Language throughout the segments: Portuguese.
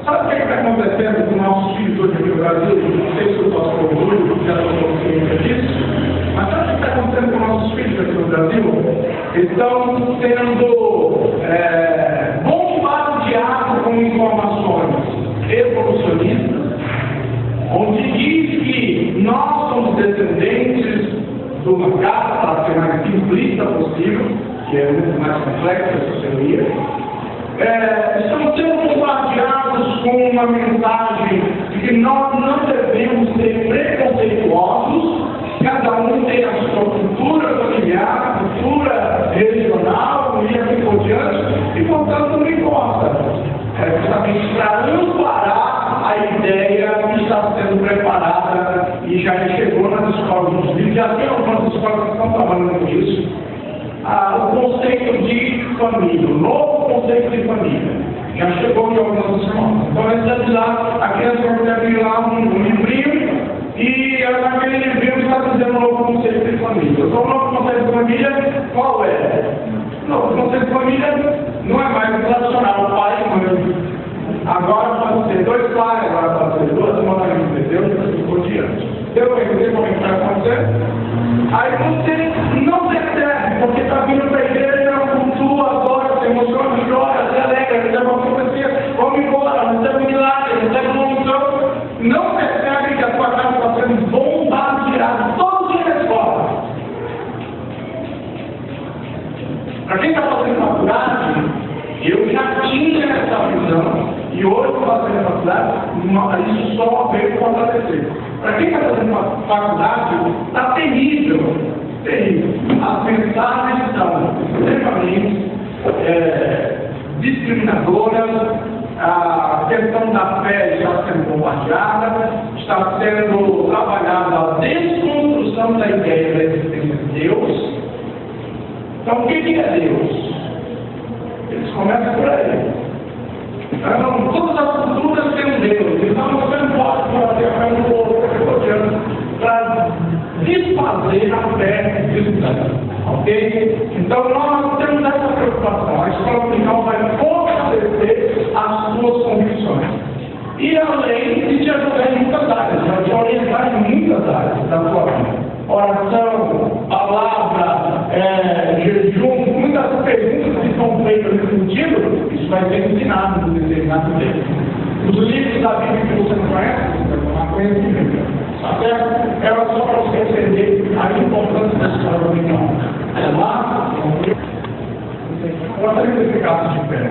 Sabe o que está acontecendo com nossos filhos hoje aqui no Brasil? Não sei se eu posso concluir, já estou consciente disso, mas sabe o que está acontecendo com nossos filhos aqui no Brasil? Estão sendo bombardeados com informações evolucionistas, onde diz que nós somos descendentes do macaco, para ser mais simplista possível, que é muito mais complexa essa teoria. Estamos sendo bombardeados com uma mensagem de que nós não devemos ser preconceituosos, cada um tem a sua cultura familiar, cultura regional, e assim por diante, e portanto não importa. Justamente para amparar a ideia que está sendo preparada e já chegou nas escolas dos livros, já tem algumas escolas que estão trabalhando com isso. O conceito de família, o novo conceito de família, já chegou em algumas escolas. Então, antes de lá, a criança vai ter lá um livrinho e naquele livrinho está dizendo um novo conceito de família. Então, o novo conceito de família, qual é? O novo conceito de família não é mais tradicional, pai e mãe. Agora pode ser dois pais, agora pode ser duas mães, entendeu? E assim por diante. Deu para entender como é que vai acontecer? Aí você não percebe, porque está vindo para a igreja, cultua, adora, se emociona, chora, se alegra, recebe uma profecia, vamos embora, recebe um milagre, recebe uma unção. Não percebe que a sua casa está sendo bombardeada todo dia na escola. Para quem está fazendo faculdade, eu já tinha essa visão. E hoje, fazendo faculdade, isso só veio fortalecer. Para quem está fazendo faculdade, está terrível, terrível. As mensagens são extremamente discriminadoras, a questão da fé está sendo bombardeada, está sendo trabalhada a desconstrução da ideia da existência de Deus. Então, o que é Deus? Eles começam por aí. Então, todas as culturas têm um Deus, então você não pode fazer a fé do outro, para desfazer a fé cristã, ok? Então nós temos essa preocupação, a escola dominical vai fortalecer as suas convicções. E além de te ajudar em muitas áreas, vai te orientar em muitas áreas da sua vida. Oração, palavra, jejum, muitas perguntas que são feitas nesse sentido, isso vai ser ensinado no determinado tempo. Os livros da Bíblia que você não conhece, você vai tomar conhecimento. Até era só para você entender a importância da escola dominical. É lá, eu gostaria que você ficasse de pé.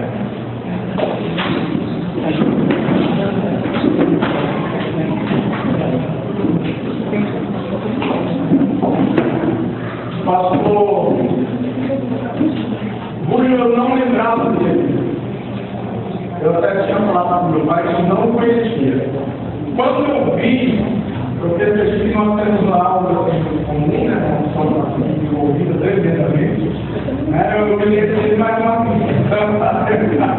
Pastor Júlio, eu não lembrava dele. Eu até tinha falado para o meu pai que eu não o conhecia. Quando eu vi, porque nós temos uma aula comum, né? Somos envolvidos tremendamente. Eu me lembro mais uma questão para terminar.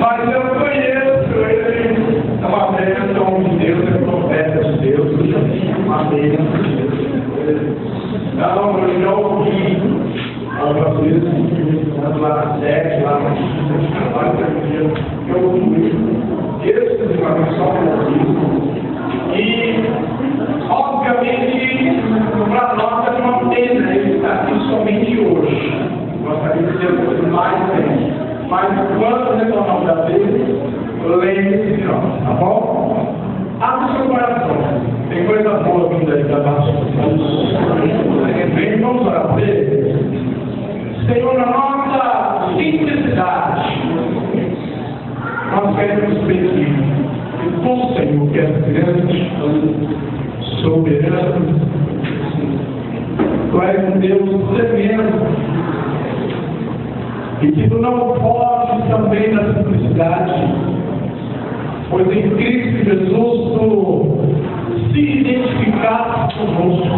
Mas eu conheço ele, é uma bênção de Deus, é profeta de Deus, uma bênção de Deus. Então, eu já ouvi algumas vezes, lá na sede, lá na China, eu ouvi exclusivamente só por isso. E, obviamente, para nós é uma pena ele estar aqui somente hoje. Gostaria de dizer mais tempo. Mas, quando retornar da vez, lembre-se de nós, tá bom? Abre o seu coração. Tem coisa boa vindo aí da parte de vamos orar por ele. Senhor, na nossa simplicidade, nós queremos pedir que tu, Senhor, que és grande, soberano, tu és um Deus tremendo, e que tu não foges também da simplicidade, pois em Cristo Jesus tu se identificaste conosco.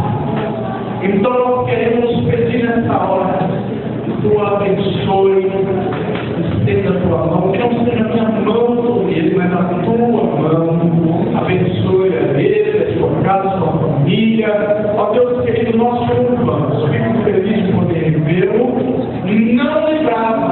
Então nós queremos pedir nessa hora que tu abençoe, estenda a tua mão, que não seja a minha mão sobre ele, mas a tua mão. Abençoe a ele, a sua casa, a sua família. Ó Deus querido, nós te louvamos. Fico feliz de poder vê-lo. Não lembrava,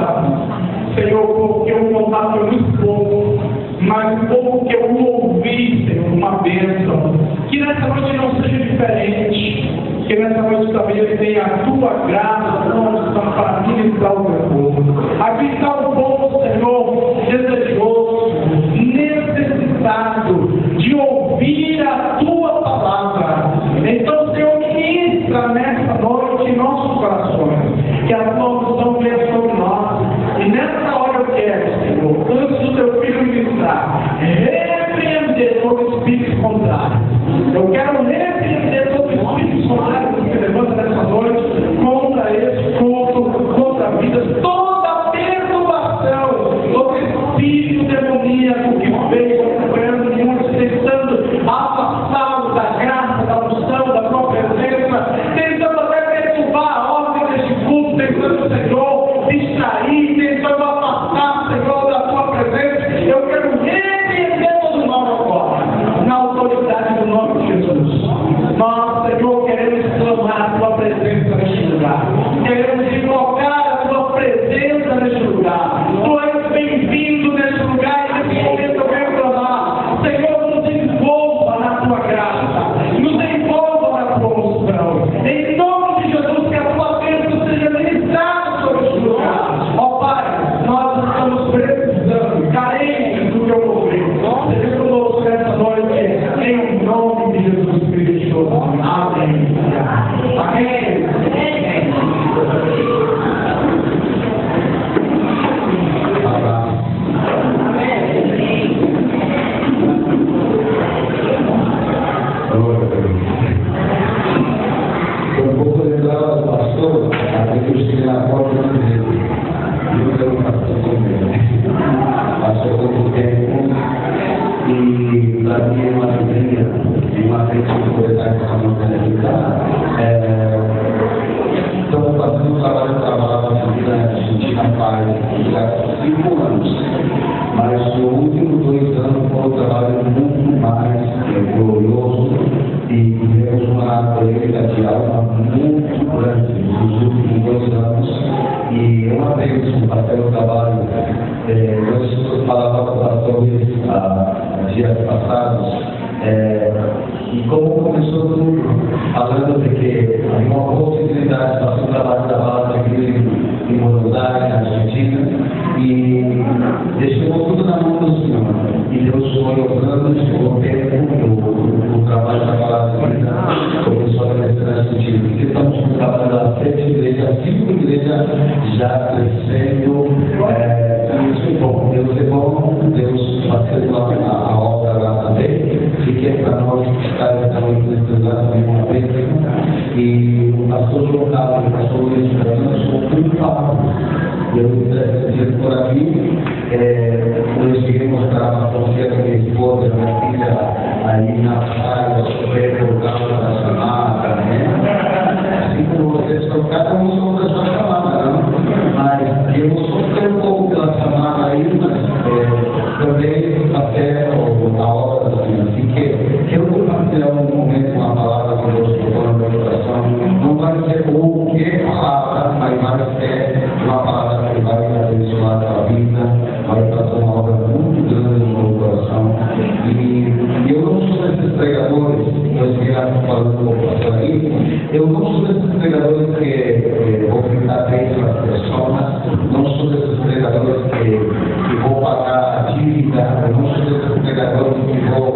Senhor, porque o contato foi muito pouco. mas o povo que eu ouvi, Senhor, uma bênção. Que nessa noite não seja diferente, que nessa noite também ele tenha a tua graça, unção para ministrar o teu povo. Aqui está o povo, Senhor, desejoso, necessitado de ouvir a tua palavra. Então, Senhor, ministra nessa noite em nossos corações, que a tua unção venha sobre nós. E nessa hora eu quero, Senhor, antes do teu filho ministrar, repreender todo espírito contrário. Eu quero repreender todo espírito contrário que se levanta nessa noite contra esse culto, contra a vida, toda perturbação, todo espírito demoníaco que veio acompanhando muitos, tentando afastá-los da graça, da unção, da própria presença, tentando até perturbar a ordem deste culto, tentando, Senhor, distrair, tentando afastar, Senhor, da tua presença. Eu quero repreender todo mal agora, na autoridade do nome de Jesus. Nós, Senhor, queremos clamar a tua presença neste lugar. Queremos invocar a tua presença neste lugar. Tu és bem-vindo neste lugar e nesse momento eu quero clamar. Senhor, nos envolva na tua graça. Nos envolva na tua unção. Em nome de Jesus, que a tua bênção seja ministrada sobre este lugar. Ó Pai, nós estamos precisando, carentes do teu poder. Seja conosco nessa noite, em nome de Jesus Cristo. Amém. Amém. Eu vou lembrar ao pastor, até que eu estive na porta do dele. E eu quero pastor comigo. Passou pouco tempo e para mim é uma alegria e uma vez que eu vou estar essa noite estamos fazendo um trabalho de vida, a gente na paz, há 5 anos. Mas os últimos 2 anos foi um trabalho muito mais glorioso e tivemos uma colheita de alma muito grande nos últimos 2 anos. E uma vez fazer o trabalho, eu falava com os pastores dias passados, e como começou tudo, falando de que havia uma possibilidade de fazer um trabalho da base aqui em Morosari, na Argentina, e deixamos tudo na mão do Senhor. E Deus foi obrando, chegou o tempo, o trabalho da palavra de vida começou a crescer nesse sentido. Porque estamos com o trabalho das 7 igrejas, 5 igrejas já crescendo. Isso é bom, Deus é bom, Deus fazendo a obra lá também. E que é para nós que estamos nesse lugar também uma bênção. E o pastor João Carlos, o pastor Luiz Fernando, são muito falados. Eu disse por aqui, nós cheguei a mostrar uma fotografia da minha esposa, da minha filha, aí na praia, super lugar da chamada, né? Assim como vocês cada um são da sua chamada, não? Mas eu sofri um pouco pela chamada aí, mas também até a hora da vida. Assim que eu vou compartilhar um momento, uma palavra que Deus colocou no meu coração, não vai ser o que palavra, mas vai ser uma palavra que vai abençoar a tua vida, vai fazer uma obra muito grande no meu coração. E eu não sou desses pregadores, eu estive falando com o pastor aí, eu não sou desses pregadores que vou pintar bem para as pessoas, não sou desses pregadores que vou pagar a dívida, eu não sou desses pregadores que vou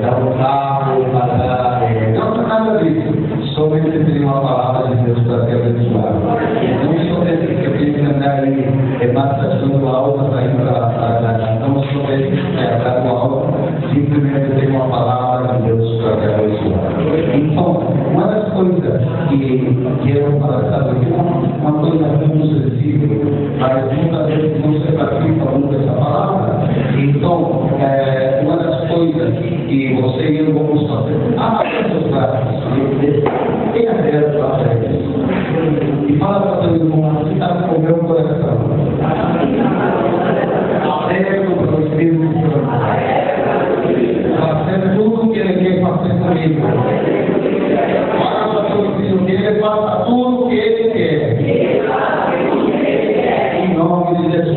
dar um carro, pagar, não nada disso. Somente tem uma palavra de Deus para te abençoar. Não sou desses que tem que andar aí massagando a alma para ir para não sou desses que andar com a alma, simplesmente tem uma palavra de Deus para te abençoar. Então, uma das coisas que eu falo, uma coisa muito sensível, mas muitas vezes não se participa muito dessa palavra. Então, uma das coisas que você e eu vamos fazer, abra seus braços, tenha aberto a frente e fala para o teu irmão, assim está com o meu coração. Aberto para o Espírito Santo. Fazer tudo o que ele quer fazer comigo. Fala para o teu filho que ele faça tudo o que ele quer. Em nome de Jesus.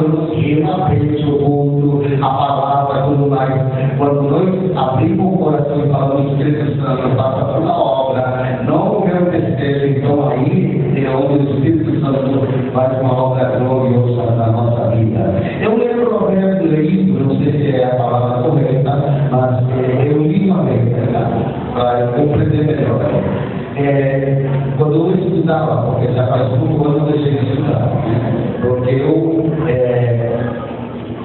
falando tema, frente ao culto, a palavra, tudo mais. Quando nós abrimos o coração e falamos, Espírito Santo, passa toda a obra, não o meu desejo, então aí é onde o Espírito Santo faz uma obra gloriosa na nossa vida. Eu lembro uma vez lido, não sei se é a palavra correta, mas eu li uma vez, para compreender melhor. Quando eu estudava, porque já faz muito ano que eu deixei de estudar, porque eu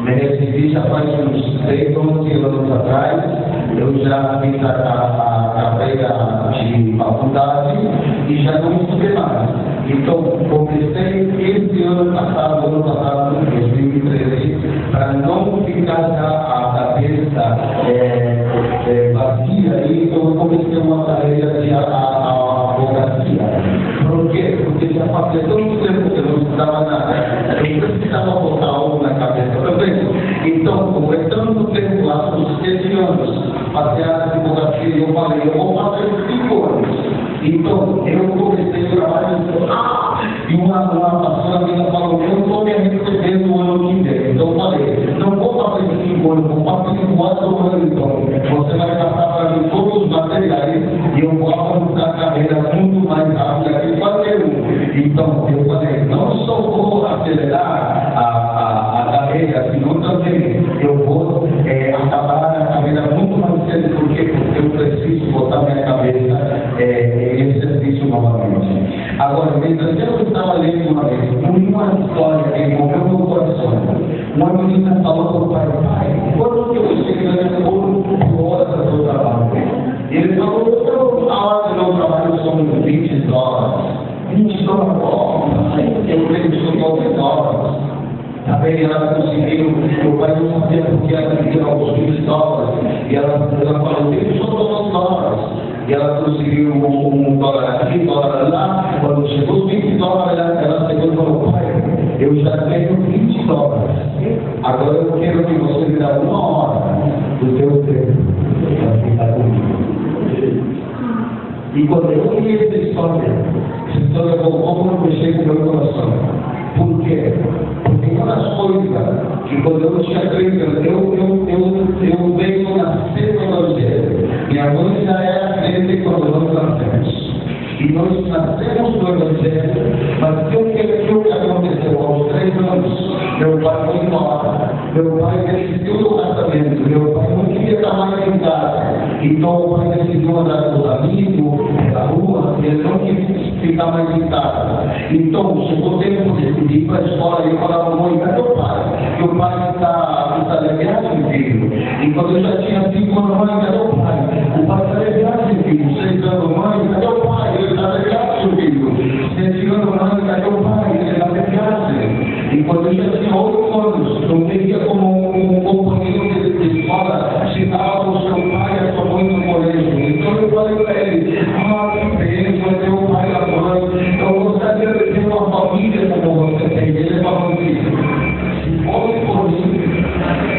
me recebi já faz uns 10, 11 anos atrás, eu já fiz a carreira de faculdade e já não estudei mais. Então, comecei esse ano passado, 2013, para não ficar já a cabeça vazia, e então eu comecei uma carreira de advocacia. Por quê? Porque já fazia tanto tempo que eu não estudava nada, eu precisava botar algo na cabeça também. Então, como é tanto tempo, há uns 7 anos, fazer a advocacia, eu falei, eu vou fazer 5 anos. Então, eu comecei o trabalho e uma pastora minha falou, eu estou me arrependendo no ano que vem. Então, eu falei, não vou fazer 5 anos, vou fazer 4 anos. Então, você vai passar para mim todos os materiais e eu vou avançar a carreira muito mais rápida que qualquer um. Então, eu falei, não só vou acelerar a carreira, senão também eu vou acabar a carreira muito mais cedo. Por quê? Porque eu preciso botar minha cabeça em serviço novamente. Agora, enquanto eu estava lendo uma vez, uma história que envolveu meu coração. Uma menina falou para o pai, quando que eu cheguei por horas do seu trabalho? Ele falou, a hora do meu trabalho são $20. $20, eu tenho $12. Também ela conseguiu, meu pai não sabia porque ela queria os $20. E ela falou, eu só $12. E ela conseguiu $1 aqui, $1 lá. Quando chegou os $20, ela chegou e falou, pai, eu já tenho $20. Agora eu quero que você me dê 1 hora do teu tempo para ficar comigo. E quando eu li essa história voltou para mexer com o meu coração. Por quê? Porque uma das coisas que quando eu tinha 30 anos, eu venho nascer no Evangelho. Minha mãe já era crente quando nós nascemos. E nós nascemos no Evangelho, mas o que aconteceu? Aos 3 anos, meu pai foi embora. Meu pai desistiu do casamento. Meu pai não queria estar mais em casa. Então o pai decidiu andar com os amigos, pela rua, e ele não quis ficar mais em casa. Então chegou o tempo de ir para a escola e eu falava, mãe, cadê o pai? Que o pai está de viagem, filho. E quando eu já tinha 5 anos, mãe, cadê o pai? O pai está de viagem, filho. 6 anos, mãe, cadê o pai? Ele está de viagem, filho. 7 anos, mãe, cadê o pai? Ele está de viagem. E quando eu já tinha 8 anos, eu queria como um companheiro de escola, chegava o seu pai e a sua mãe no colégio. Então eu falei para ele, que bênção, é teu pai e a mãe. Eu gostaria de ter uma família como você tem. Ele falou assim, se fosse por mim,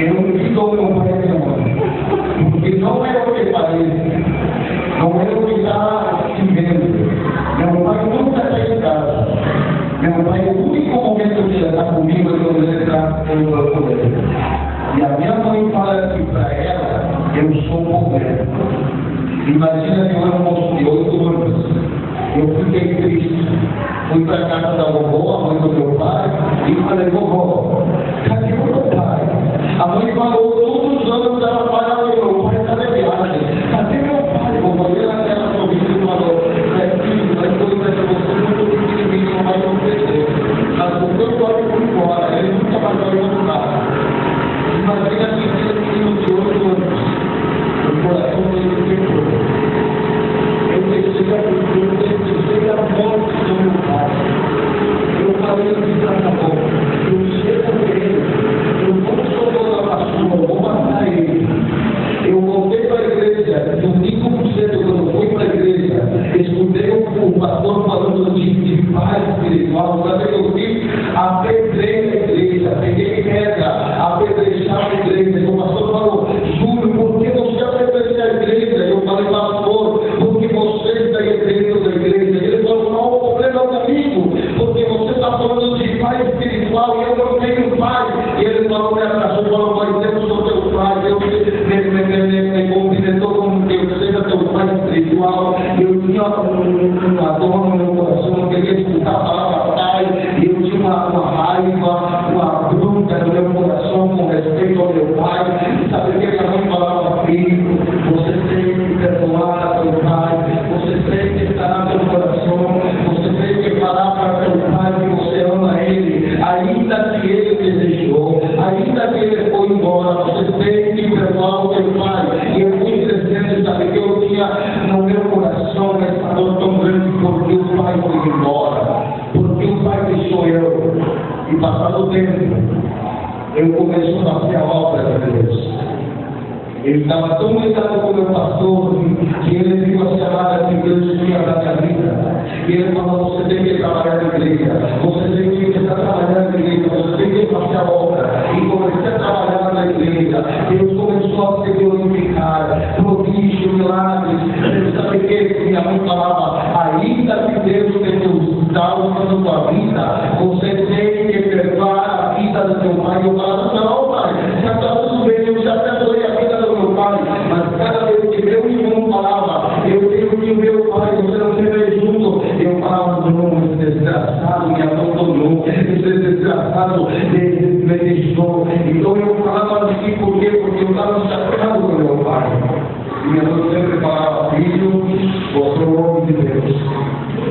eu não dou meu pai e minha mãe. Porque não é o que parece, não é o que está se vendo. Meu pai nunca está em casa. Meu pai, o único momento que ele está comigo é quando ele está no meu colégio. E a minha mãe fala assim para ela, eu sou pobre. Imagina que eu era um moço de 8 anos. Eu fiquei triste. Fui para a casa da vovó, a mãe do meu pai, e falei, vovó, cadê o meu pai? A mãe falou, todos os anos ela fala, meu pai está de viagem. Cadê meu pai? Vovó, ela sorriu e falou, filho, vai cuidar de você muito pequenininho, não vai acontecer. Mas o meu pai foi embora, ele nunca mais vai voltar. Imagina que esse menino de 8 anos, o coração dele quebrou. Eu pensei a morte do meu pai. Eu falei assim para minha avó, eu chego nele, eu não sou toda a pastora, eu vou matar ele. Eu voltei para a igreja, domingo cedo, quando eu fui para a igreja, escutei o pastor falando de paz espiritual, sabe o que eu fiz? Apedrei a igreja, peguei pedra, apedrejava a igreja. E o pastor falou, Júlio, por que você apedreja a igreja? Eu falei, pastor, porque você está dentro da igreja. Ele falou, não, o problema é comigo, porque você está falando de paz espiritual e eu não tenho paz. raiva, uma bronca no meu coração com respeito ao meu pai. E sabe o que minha mãe falava? Filho, você tem que perdoar teu pai, você tem que estar no teu coração, você tem que falar para teu pai que você ama ele, ainda que ele desejou, ainda que ele foi embora, você tem que perdoar o teu pai. E eu fui crescendo, sabe que eu tinha no meu coração essa dor tão grande porque o pai foi embora, porque o pai deixou eu. E passado o tempo, eu comecei a fazer a obra de Deus. Ele estava tão ligado com o meu pastor que ele viu a chamada que Deus tinha para a minha vida. E ele falou: você tem que trabalhar na igreja, você tem que estar trabalhando na igreja, você tem que fazer a obra. E comecei a trabalhar na igreja. Deus começou a se glorificar, prodígio, milagres. Você sabe que minha mãe falava: ainda que Deus está usando a tua vida, você tem que perdoar a vida do teu pai. Eu falava: não, pai, já está tudo bem, eu já perdoei a vida do meu pai. Mas cada vez que meu irmão falava: eu tenho que meu pai, você não tem mais junto, eu falava: não, esse desgraçado me abandonou, esse desgraçado me deixou. Então eu falava assim, por quê? Porque eu estava chateado com meu pai. E minha mãe sempre falava: filho, você é o homem de Deus,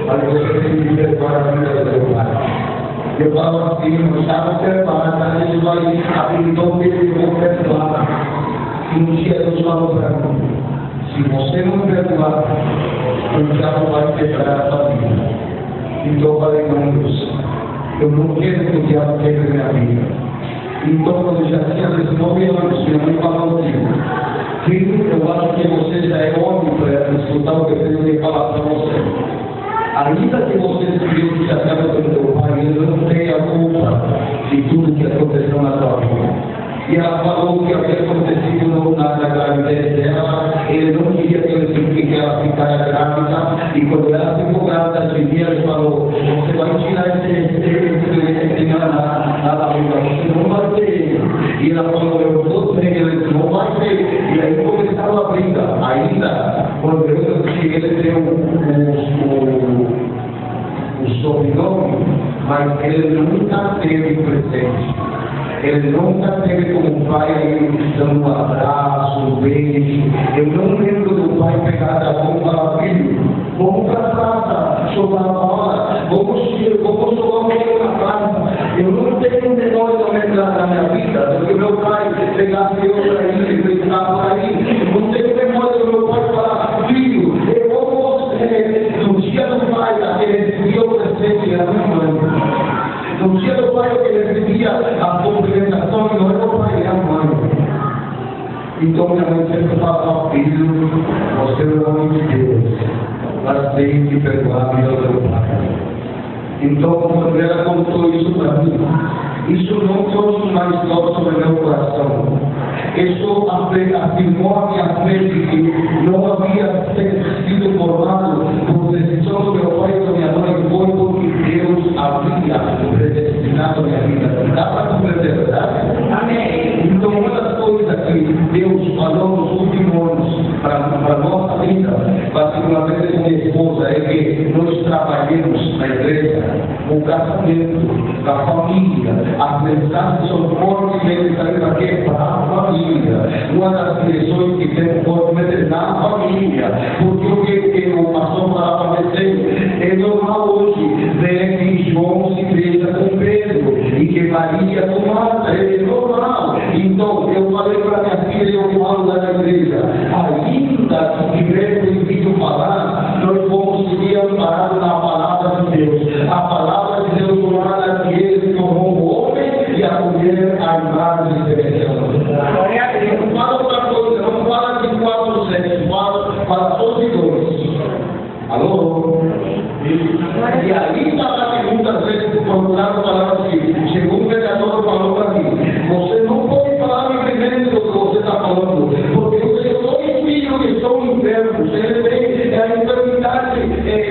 mas você tem que perdoar a vida do meu pai. Eu falava assim: não estava preparado, ele vai abrir então ele vou perdoar. E um dia Deus falou para mim: se você não perdoar, o diabo vai quebrar a sua vida. Então eu falei: não, Deus, eu não quero que o diabo quebre minha vida. Então, quando eu já tinha 19 anos, minha mãe falou assim: filho, eu acho que você já é homem para escutar o que eu tenho que falar para você. Ainda que você se viu chateado pelo teu pai, ele não tem a culpa de tudo que aconteceu na tua vida. E ela falou que havia acontecido na gravidez dela, ele não queria que ela ficasse grávida, e quando ela ficou grávida de mim, ele falou: você vai tirar esse na barriga, você não vai ter ele. E ela falou: eu vou ter ele, não vai ter. E aí começaram a briga. Ainda, quando eu que ele deu o sobrenome, mas ele nunca teve presente. Ele nunca teve como pai dando um abraço, um beijo. Eu não lembro do pai pegar a mão e falar: filho, vamos para a praça, jogar bola, vamos jogar um pouco na praça. Eu não tenho o menor momento na minha vida, porque meu pai pegasse eu para ir e brincar por aí. Eu não tenho memória do meu pai falar: filho, eu vou você. No dia do pai, aquele dia eu presente era minha mãe. No dia do pai, eu recebia a cumprimentação que não era o pai, era a mãe. Então minha mãe sempre falava: filho, você é o homem de Deus, mas tem que perdoar a vida do teu pai. Então, quando ela contou isso para mim, isso não trouxe mais dor sobre meu coração. Isso afirmou a minha fé de que não havia sido formado por decisão do meu pai e da minha mãe, foi porque Deus havia predestinado a minha vida. Dá para compreender, verdade? Amém. Então, uma das coisas que Deus falou nos últimos anos para a nossa vida, particularmente com minha esposa, é que nós trabalhemos na igreja, o casamento, a família, as mensagens são fortemente aqui para a família. Uma das direções que temos fortemente na família, porque o que o pastor falava é normal hoje ver que João se beija com Pedro e que Maria com Marta, é normal. Então eu falei para minha filha, eu falo lá na igreja: ainda que tiver proibido falar, nós vamos seguir amparados na palavra de Deus. A palavra de Deus fala que ele tornou o homem e a mulher a imagem de semelhança. Não fala outra coisa, não fala de 4 sexos, fala só de 2. Alô? E aí está que muitas vezes procuraram falar assim: chegou um pregador e falou para mim: você não pode falar em primeiro do que você está falando, porque eu sou filho que estou no inferno. Você tem a enfermidade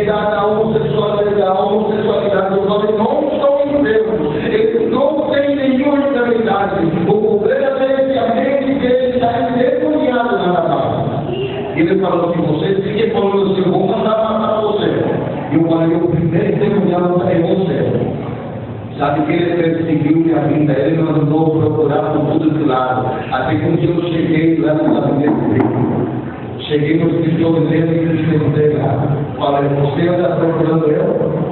da homossexualidade. Eu falei: não estou no inferno, ele não tem nenhuma enfermidade. O problema é que a mente dele está endemoniada na casa. Ele falou assim: você fica falando assim, eu vou mandar matar você. E eu falei: eu primeiro tenho vinda, ele mandou procurar por tudo de lado. Até que um dia eu cheguei lá no gabinete dele. Cheguei no escritório dele e sentei lá. Falei, você anda procurando eu?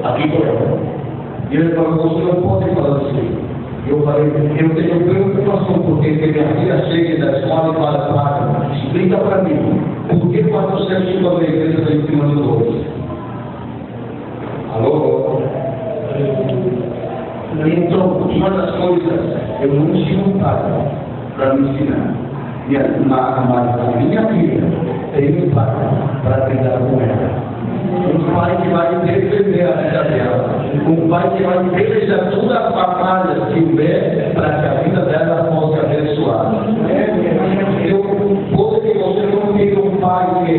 Aqui estou eu. E ele falou, você não pode falar assim. Eu falei, eu tenho preocupação porque minha filha chega da escola e fala, Padre, explica para mim, por que quando você chegou na igreja está em cima do dois? Alô? Então, uma das coisas, eu não tinha um padre para me ensinar. A minha filha tem um pai para cuidar com ela. Um pai que vai defender a vida dela. Um pai que vai deixar todas as batalhas que houver para que a vida dela possa abençoar. Eu posso que você não tenha um pai que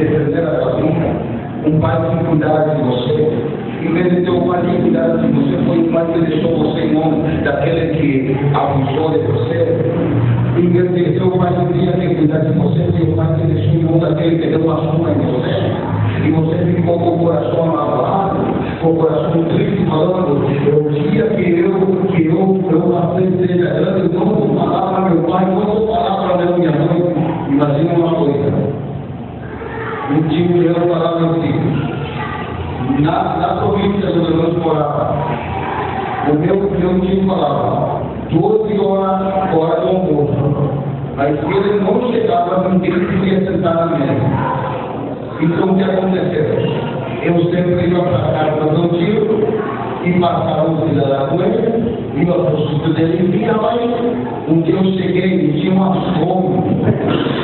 defender a sua vida, um pai que cuidar de você. Em vez de ter um pai que cuidar de você, foi um pai que deixou você em mão daquele que abusou de você. Em vez de ter um pai que tinha que cuidar de você, foi um pai que deixou em mão daquele que deu uma surra em você. E você ficou com o coração amarrado, com o coração triste, falando, o dia que eu apresentei a grande, eu não vou falar para meu pai, não vou falar para minha mãe. Imagina uma coisa. Um tio meu falava assim, na província onde nós morávamos, o meu tio falava, 12 horas fora do almoço, mas se ele não chegava, ninguém podia sentar na mesa. Então o que aconteceu? Eu sempre ia para a casa do meu tio e passava o dia lá com ele, ia para o sítio dele e vinha lá. Um dia eu cheguei e tinha uma fome,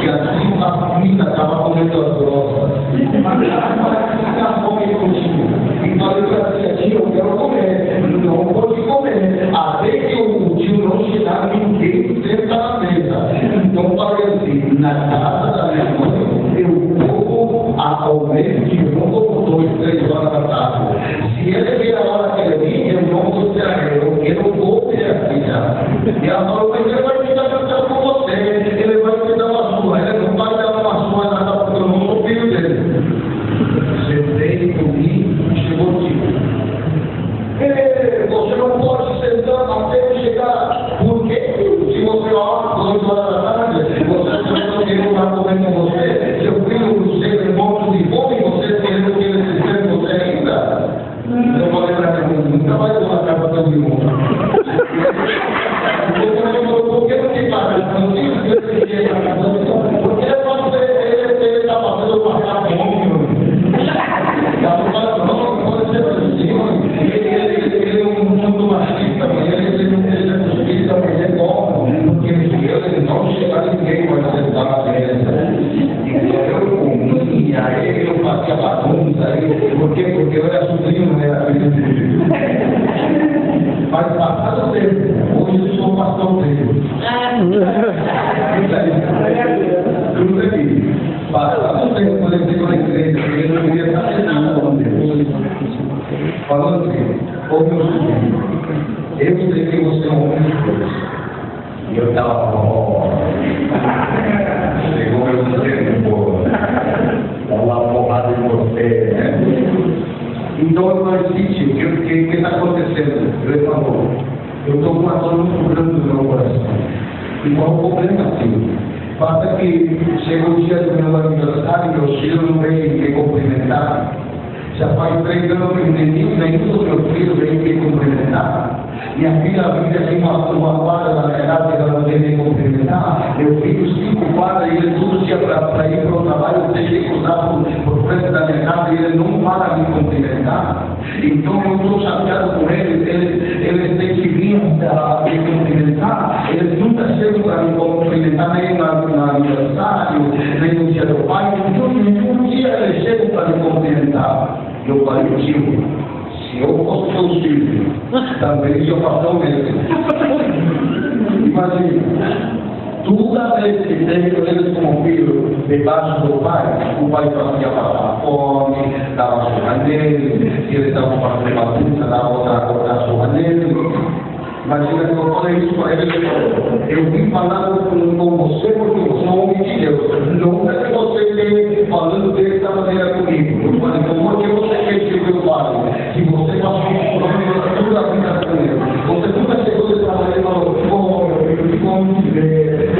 que assim a comida estava comendo as grossas. Mas a fome que eu tinha. E falei para a tia, eu quero comer, não pode comer. Até que o tio não chegar, ninguém senta na mesa. Então falei assim, na casa da minha mãe, eu vou ao meio que eu não vou 2, 3 horas da tarde. Se ele vir a hora que ele vir, eu não vou esperar, eu não vou ter aqui já. E ela falou, mas ele vai ficar cantando com você, ele vai te dar uma surra, ele não vai dar uma surra nada porque eu não sou filho dele. Sentei comigo e chegou o tio. Você não pode sentar até eu chegar, por quê? Se você olha 2 horas da tarde, você não quer estar comendo com você, seu filho chega em ponto de fome, você querendo que ele se sente você ainda. Eu falei para ele, nunca vai ter uma capa tão de mundo. Por que não te paga? Não tinha que ser na casa do Senhor. Porque ele está fazendo passar fome. Não pode ser assim. Ele é um mundo machista, mas ele não seja justiça, mas é bom. Porque ele não chegar ninguém vai sentar na mesa. Eu comia, ele eu fazia bagunça. Por quê? Porque eu era sobrinho, não era filho dele. Mas passado o tempo, hoje eu sou pastor dele. Tudo aqui. Passado o tempo, quando ele chegou na igreja, ele não queria estar sentado com Deus. Falando assim, ô meu sobrinho, eu sei que você é um homem de Deus. E eu estava, chegou meu tempo, dá uma porrada em você, né? Então eu falei, tio, o que está acontecendo? Ele falou, eu estou com uma dor muito grande no meu coração. E qual o problema, tio? Basta que chegou o dia do meu aniversário, meus filhos não vêm me cumprimentar. Já faz 3 anos que nenhum dos meus filhos vem me cumprimentar. Minha filha tem uma quadra na minha casa, ela não vem me cumprimentar. Meu filho 5 quadras e ele todo dia para ir para o trabalho, eu deixei cruzar por frente da minha casa e ele não para me cumprimentar. Então eu estou chateado com eles têm que vir para me cumprimentar. Eles nunca chegam para me cumprimentar, nem no aniversário, nem no dia do pai. Então nenhum dia eles chegam para me cumprimentar. Eu falei, tio, se eu fosse seu filho, também ia passar o mesmo. Imagina, toda vez que tem eles como filho debaixo do pai, o pai fazia passar fome, dava surra nele, se ele estava fazendo bagunça, dava outra surra nele. Imagina que eu falei isso para ele, eu vim falar com você porque você é um homem de Deus. Não é que você vem falando dessa maneira comigo. Eu falei, como é que você quer que eu fale? Que você passou por toda a vida com ele. Você nunca chegou de trabalho ver